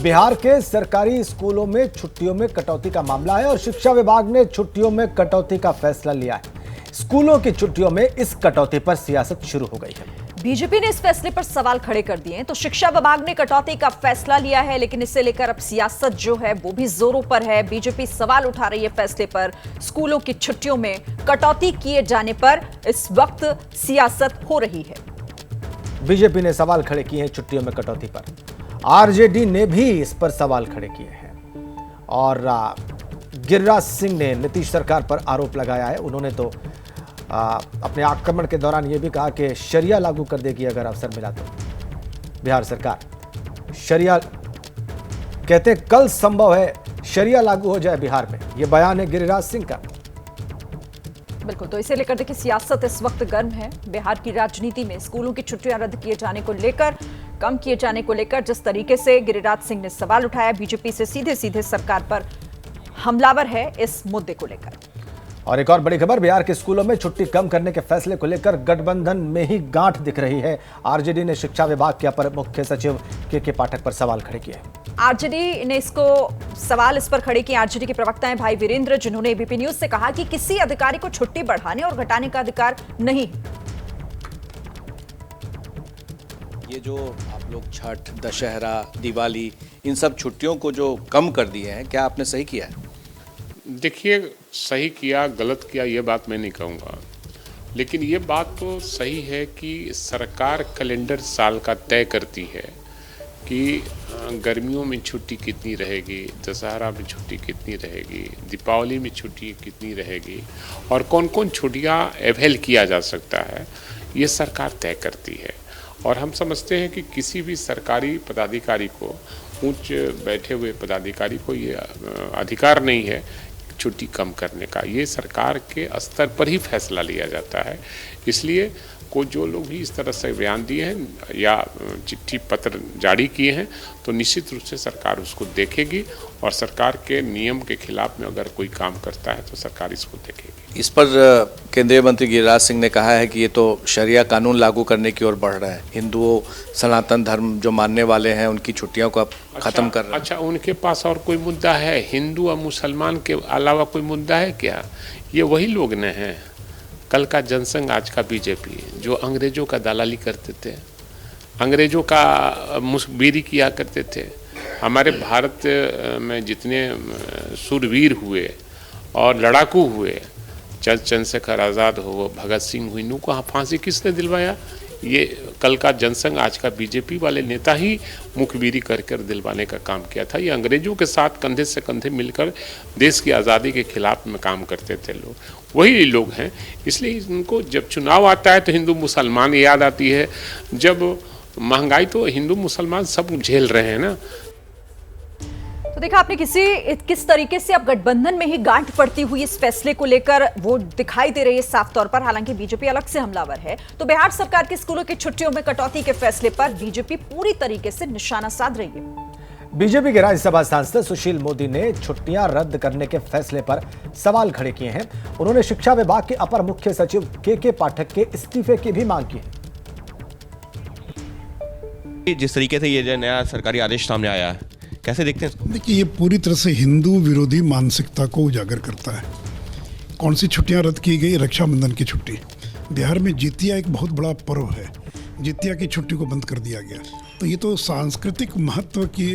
बिहार के सरकारी स्कूलों में छुट्टियों में कटौती का मामला है और शिक्षा विभाग ने छुट्टियों में कटौती का फैसला लिया है। स्कूलों की छुट्टियों में इस कटौती पर सियासत शुरू हो गई है। बीजेपी ने इस फैसले पर सवाल खड़े कर दिए हैं। तो शिक्षा विभाग ने कटौती का फैसला लिया है, लेकिन इसे लेकर अब सियासत जो है वो भी जोरों पर है। बीजेपी सवाल उठा रही है फैसले पर। स्कूलों की छुट्टियों में कटौती किए जाने पर इस वक्त सियासत हो रही है। बीजेपी ने सवाल खड़े किए हैं छुट्टियों में कटौती पर। आरजेडी ने भी इस पर सवाल खड़े किए हैं और गिरिराज सिंह ने नीतीश सरकार पर आरोप लगाया है। उन्होंने तो अपने आक्रमण के दौरान यह भी कहा कि शरिया लागू कर देगी अगर अवसर मिला तो। बिहार सरकार शरिया कहते कल संभव है शरिया लागू हो जाए बिहार में। यह बयान है गिरिराज सिंह का। बिल्कुल, तो इसे लेकर देखिए सियासत इस वक्त गर्म है। बिहार की राजनीति में स्कूलों की छुट्टियां रद्द किए जाने को लेकर, कम किए जाने को लेकर जिस तरीके से गिरिराज सिंह ने सवाल उठाया, बीजेपी से सीधे सीधे सरकार पर हमलावर है इस मुद्दे को लेकर। और एक और बड़ी खबर, बिहार के स्कूलों में छुट्टी कम करने के फैसले को लेकर गठबंधन में ही गांठ दिख रही है। आरजेडी ने शिक्षा विभाग के अपर मुख्य सचिव के पाठक पर सवाल खड़े किए। आरजेडी ने सवाल इस पर खड़े किए। आरजेडी के प्रवक्ता हैं भाई वीरेंद्र, जिन्होंने एबीपी न्यूज से कहा कि किसी अधिकारी को छुट्टी बढ़ाने और घटाने का अधिकार नहीं। ये जो आप लोग छठ, दशहरा, दिवाली, इन सब छुट्टियों को जो कम कर दिए हैं, क्या आपने सही किया है? देखिए, सही किया गलत किया ये बात मैं नहीं कहूँगा, लेकिन ये बात तो सही है कि सरकार कैलेंडर साल का तय करती है कि गर्मियों में छुट्टी कितनी रहेगी, दशहरा में छुट्टी कितनी रहेगी, दीपावली में छुट्टी कितनी रहेगी और कौन कौन छुट्टियाँ अवेल किया जा सकता है, ये सरकार तय करती है। और हम समझते हैं कि किसी भी सरकारी पदाधिकारी को, ऊंच बैठे हुए पदाधिकारी को ये अधिकार नहीं है छुट्टी कम करने का। ये सरकार के स्तर पर ही फैसला लिया जाता है। इसलिए को जो लोग भी इस तरह से बयान दिए हैं या चिट्ठी पत्र जारी किए हैं, तो निश्चित रूप से सरकार उसको देखेगी और सरकार के नियम के खिलाफ में अगर कोई काम करता है तो सरकार इसको देखेगी। इस पर केंद्रीय मंत्री गिरिराज सिंह ने कहा है कि ये तो शरिया कानून लागू करने की ओर बढ़ रहा है। हिंदुओं, सनातन धर्म जो मानने वाले हैं, उनकी छुट्टियों को खत्म कर रहा है। अच्छा, उनके पास और कोई मुद्दा है? हिंदू और मुसलमान के अलावा कोई मुद्दा है क्या? ये वही लोग न हैं। कल का जनसंघ, आज का बीजेपी, जो अंग्रेजों का दलाली करते थे, अंग्रेजों का मुखबिरी किया करते थे। हमारे भारत में जितने शूरवीर हुए और लड़ाकू हुए, चंद्रशेखर आज़ाद हो, भगत सिंह हुई, इनको फांसी किसने दिलवाया? ये कल का जनसंघ, आज का बीजेपी वाले नेता ही मुखबिरी कर दिलवाने का काम किया था। ये अंग्रेजों के साथ कंधे से कंधे मिलकर देश की आज़ादी के खिलाफ में काम करते थे लोग, वही लोग हैं। इसलिए इनको जब चुनाव आता है तो हिंदू मुसलमान याद आती है। जब महंगाई तो हिंदू मुसलमान सब झेल रहे हैं ना। तो देखा आपने किस तरीके से अब गठबंधन में ही गांठ पड़ती हुई इस फैसले को लेकर वो दिखाई दे रही है साफ तौर पर। हालांकि बीजेपी अलग से हमलावर है। तो बिहार सरकार की स्कूलों की छुट्टियों में कटौती के फैसले पर बीजेपी पूरी तरीके से निशाना साध रही है। बीजेपी के राज्यसभा सांसद सुशील मोदी ने छुट्टियां रद्द करने के फैसले पर सवाल खड़े किए हैं। उन्होंने शिक्षा विभाग के अपर मुख्य सचिव के पाठक के इस्तीफे की भी मांग की है। जिस तरीके से ये जो नया सरकारी आदेश सामने आया है, कैसे देखते हैं इसको? देखिए, ये पूरी तरह से हिंदू विरोधी मानसिकता को उजागर करता है। कौन सी छुट्टियां रद्द की गई? रक्षाबंधन की छुट्टी। बिहार में जितिया एक बहुत बड़ा पर्व है, जितिया की छुट्टी को बंद कर दिया गया। तो ये तो सांस्कृतिक महत्व की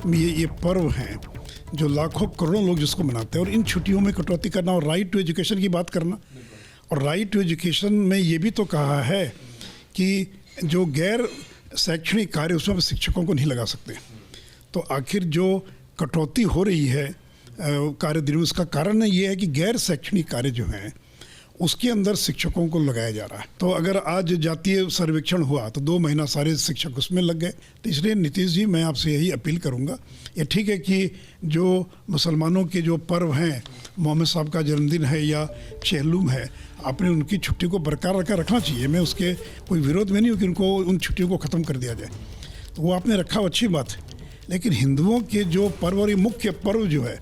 ये पर्व हैं जो लाखों करोड़ों लोग जिसको मनाते हैं, और इन छुट्टियों में कटौती करना और राइट टू एजुकेशन की बात करना। और राइट टू एजुकेशन में ये भी तो कहा है कि जो गैर शैक्षणिक कार्य उसमें शिक्षकों को नहीं लगा सकते। तो आखिर जो कटौती हो रही है कार्य दिवस का कारण ये है कि गैर शैक्षणिक कार्य जो हैं उसके अंदर शिक्षकों को लगाया जा रहा है। तो अगर आज जातीय सर्वेक्षण हुआ तो 2 महीना सारे शिक्षक उसमें लग गए। तो इसलिए नीतीश जी, मैं आपसे यही अपील करूंगा, ये ठीक है कि जो मुसलमानों के जो पर्व हैं, मोहम्मद साहब का जन्मदिन है या चेहलुम है, आपने उनकी छुट्टी को बरकरार रखना चाहिए। मैं उसके कोई विरोध में नहीं हूँ कि उनको उन छुट्टियों को ख़त्म कर दिया जाए। तो वो आपने रखा, अच्छी बात है। लेकिन हिंदुओं के जो पर्व और ये मुख्य पर्व जो है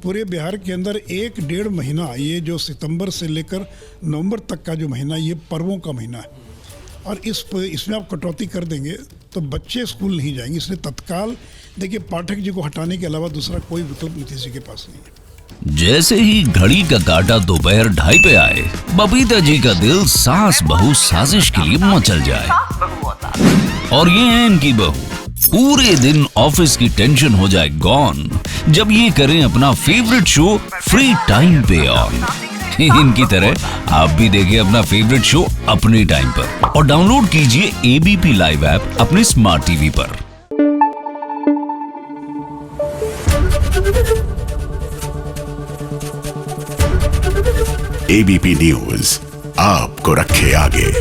पूरे बिहार के अंदर 1-1.5 महीना, ये जो सितंबर से लेकर नवंबर तक का जो महीना, ये पर्वों का महीना है। और इसमें आप कटौती कर देंगे तो बच्चे स्कूल नहीं जाएंगे। इसलिए तत्काल देखिए पाठक जी को हटाने के अलावा दूसरा कोई विकल्प नीतीश जी के पास नहीं है। जैसे ही घड़ी का काटा दोपहर 2:30 पे आए, बबीता जी का दिल सास बहू साजिश के लिए मचल जाए। और ये है इनकी बहू, पूरे दिन ऑफिस की टेंशन हो जाए गॉन जब ये करें अपना फेवरेट शो फ्री टाइम पे ऑन। इनकी तरह आप भी देखिए अपना फेवरेट शो अपने टाइम पर और डाउनलोड कीजिए एबीपी लाइव ऐप अपने स्मार्ट टीवी पर। एबीपी न्यूज आपको रखे आगे।